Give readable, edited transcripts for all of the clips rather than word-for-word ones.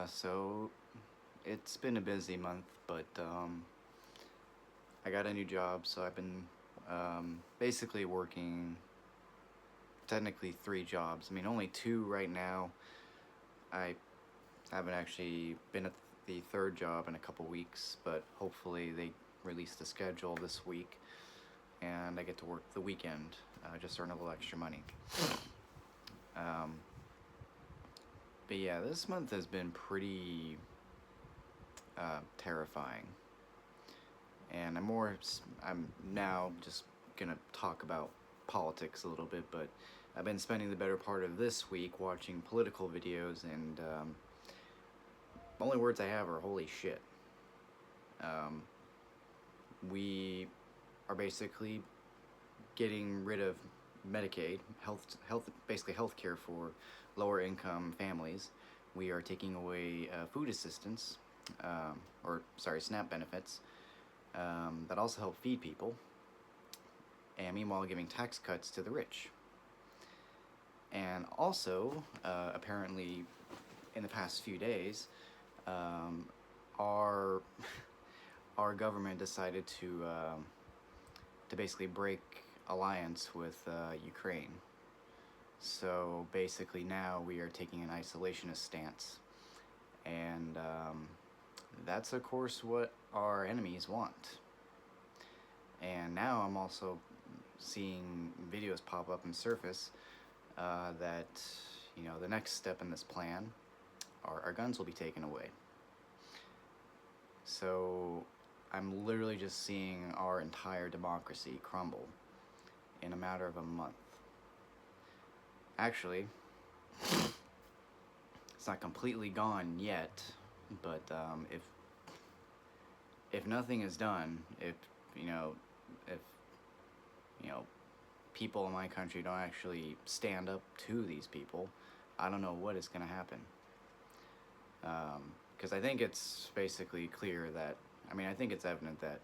So it's been a busy month, but I got a new job, so I've been basically working technically three jobs. I mean, only two right now. I haven't actually been at the third job in a couple weeks, but hopefully they release the schedule this week and I get to work the weekend, just earn a little extra money. Um, but yeah, this month has been pretty terrifying. And I'm now just gonna talk about politics a little bit, but I've been spending the better part of this week watching political videos, and the only words I have are "holy shit." Um, we are basically getting rid of Medicaid, basically healthcare for lower income families. We are taking away food assistance, or sorry, SNAP benefits that also help feed people, and meanwhile giving tax cuts to the rich. And also, apparently, in the past few days, um, our our government decided to basically break alliance with Ukraine. So basically, now we are taking an isolationist stance, and that's of course what our enemies want. And now I'm also seeing videos pop up and surface that the next step in this plan, our guns will be taken away. So I'm literally just seeing our entire democracy crumble in a matter of a month. Actually, it's not completely gone yet, but if nothing is done, you know if you know people in my country don't actually stand up to these people, I don't know what is going to happen. Because I think it's basically clear that, I think it's evident that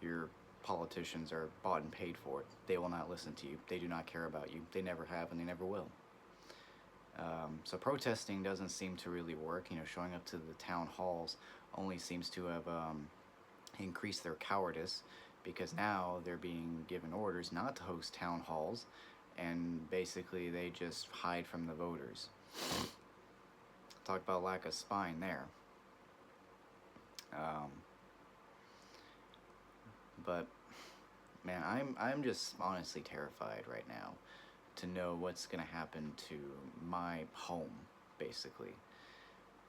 your politicians are bought and paid for it. They will not listen to you. They do not care about you. They never have and they never will. So protesting doesn't seem to really work. Showing up to the town halls only seems to have increased their cowardice, because now they're being given orders not to host town halls, and basically they just hide from the voters. Talk about lack of spine there. Um, but man, I'm just honestly terrified right now to know what's gonna happen to my home. Basically,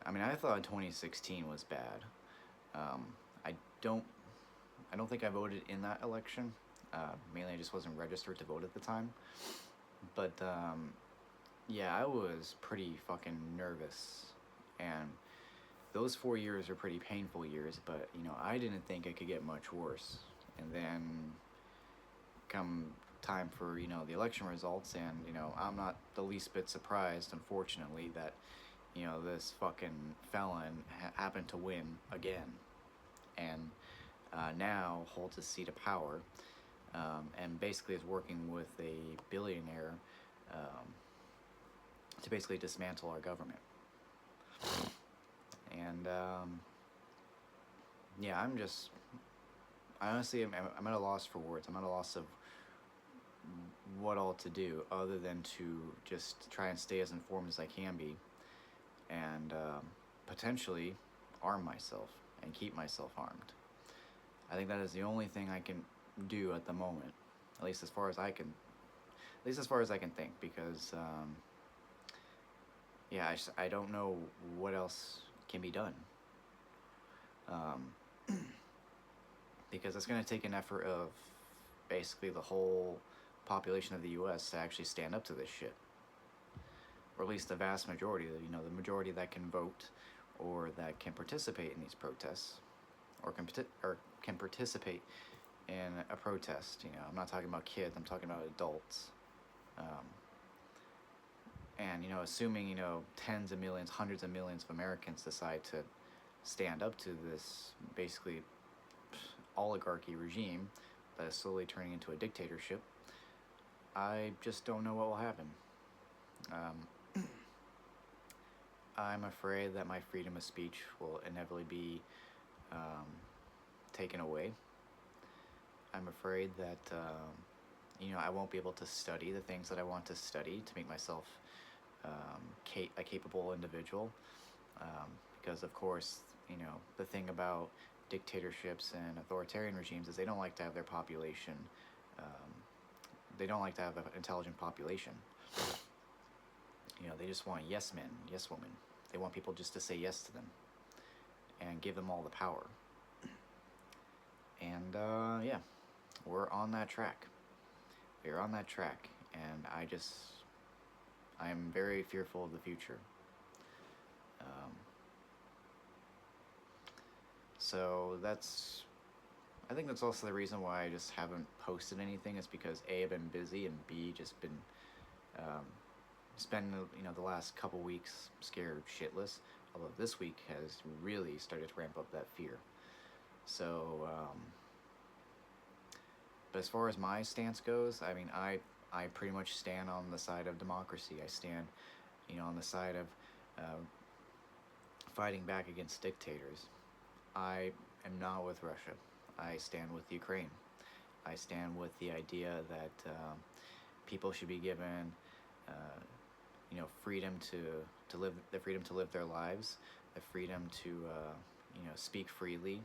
I thought 2016 was bad. Um, I don't I don't think I voted in that election. Mainly, I just wasn't registered to vote at the time. But yeah, I was pretty fucking nervous, and those 4 years are pretty painful years. But I didn't think it could get much worse. And then come time for the election results, and I'm not the least bit surprised, unfortunately, that this fucking felon happened to win again, and now holds a seat of power, and basically is working with a billionaire um, to basically dismantle our government. And yeah, I honestly I'm at a loss for words. I'm at a loss of what all to do other than to just try and stay as informed as I can be, and potentially arm myself and keep myself armed. I think that is the only thing I can do at the moment, at least as far as I can think, because yeah, I don't know what else can be done. Um, because it's going to take an effort of basically the whole population of the U.S. to actually stand up to this shit, or at least the vast majority, the majority that can vote or that can participate in these protests, or can participate in a protest. I'm not talking about kids. I'm talking about adults. Um, and assuming tens of millions, hundreds of millions of Americans decide to stand up to this basically oligarchy regime that is slowly turning into a dictatorship, I just don't know what will happen. Um, I'm afraid that my freedom of speech will inevitably be um, taken away. I'm afraid that I won't be able to study the things that I want to study to make myself a capable individual. Um, because of course, the thing about dictatorships and authoritarian regimes is they don't like to have their population. Um, they don't like to have an intelligent population. They just want yes men, yes women. They want people just to say yes to them and give them all the power. And yeah, we're on that track. We're on that track, and I'm very fearful of the future. Um, so I think that's also the reason why I just haven't posted anything, is because A, I've been busy, and B, just been um, spending the last couple weeks scared shitless. Although this week has really started to ramp up that fear. So, but as far as my stance goes, I mean, I pretty much stand on the side of democracy. I stand, on the side of fighting back against dictators. I am not with Russia. I stand with Ukraine. I stand with the idea that people should be given, freedom to live, the freedom to live their lives, the freedom to, speak freely,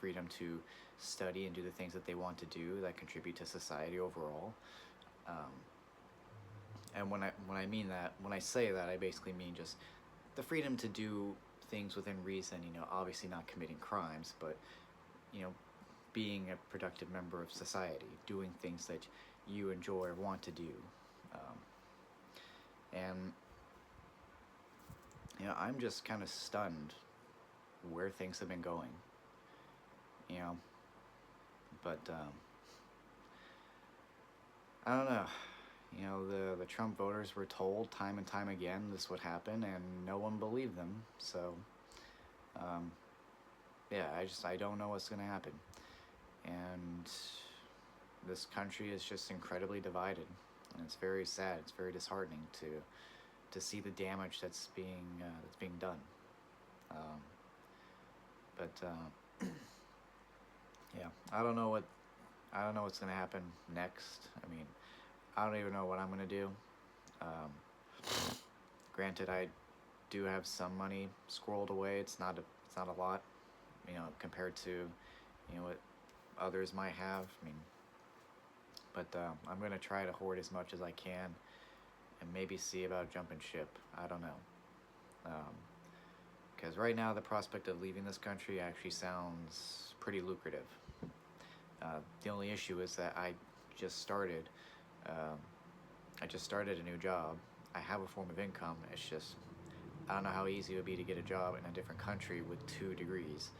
freedom to study and do the things that they want to do that contribute to society overall. And when I mean that, when I say that, I basically mean just the freedom to do things within reason. Obviously not committing crimes, but being a productive member of society, doing things that you enjoy or want to do. And I'm just kind of stunned where things have been going. But I don't know. The Trump voters were told time and time again this would happen, and no one believed them. So, yeah, I don't know what's going to happen. And this country is just incredibly divided, and it's very sad. It's very disheartening to see the damage that's being done. But yeah, I don't know what's gonna happen next. I mean, I don't even know what I'm gonna do. Granted, I do have some money squirreled away. It's not a lot, compared to what others might have. I mean, but I'm gonna try to hoard as much as I can, and maybe see about jumping ship. I don't know, because right now the prospect of leaving this country actually sounds pretty lucrative. The only issue is that I just started a new job. I have a form of income. It's just, I don't know how easy it would be to get a job in a different country with 2 degrees.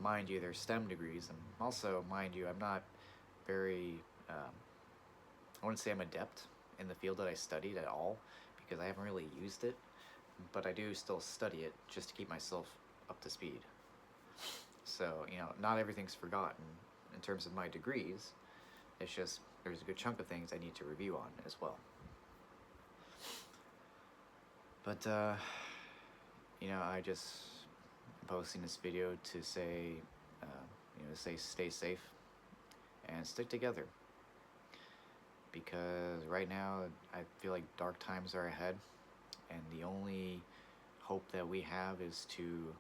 Mind you, they're STEM degrees, and also, mind you, I'm not very, I wouldn't say I'm adept in the field that I studied at all, because I haven't really used it, but I do still study it just to keep myself up to speed. So, not everything's forgotten in terms of my degrees. It's just, there's a good chunk of things I need to review on as well. But, I just am posting this video to say, stay safe and stick together. Because right now, I feel like dark times are ahead, and the only hope that we have is to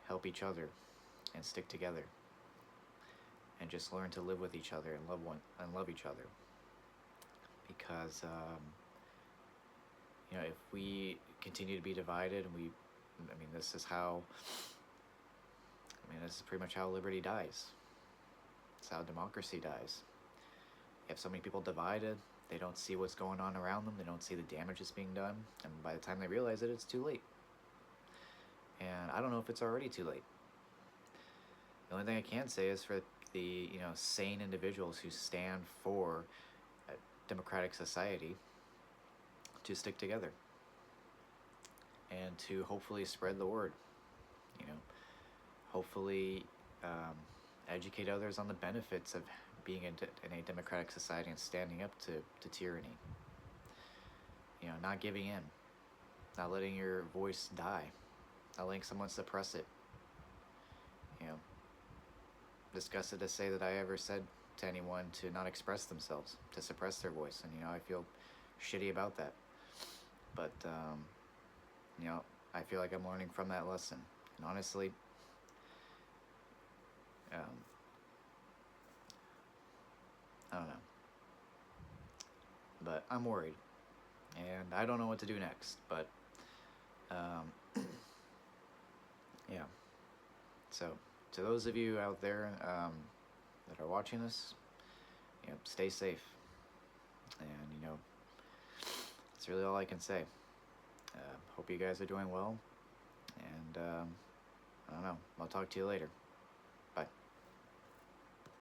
help each other and stick together, and just learn to live with each other and love each other. Because if we continue to be divided, and this is pretty much how liberty dies. It's how democracy dies. You have so many people divided, they don't see what's going on around them, they don't see the damage that's being done, and by the time they realize it, it's too late. And I don't know if it's already too late. The only thing I can say is for the sane individuals who stand for a democratic society to stick together and to hopefully spread the word. Hopefully educate others on the benefits of being in a democratic society and standing up to tyranny. Not giving in, not letting your voice die, not letting someone suppress it. You know, disgusted to say that I ever said to anyone to not express themselves, to suppress their voice, and I feel shitty about that. But I feel like I'm learning from that lesson, and honestly, um, I don't know, but I'm worried, and I don't know what to do next. But yeah, so to those of you out there that are watching this, stay safe, and that's really all I can say. Hope you guys are doing well, and I don't know. I'll talk to you later.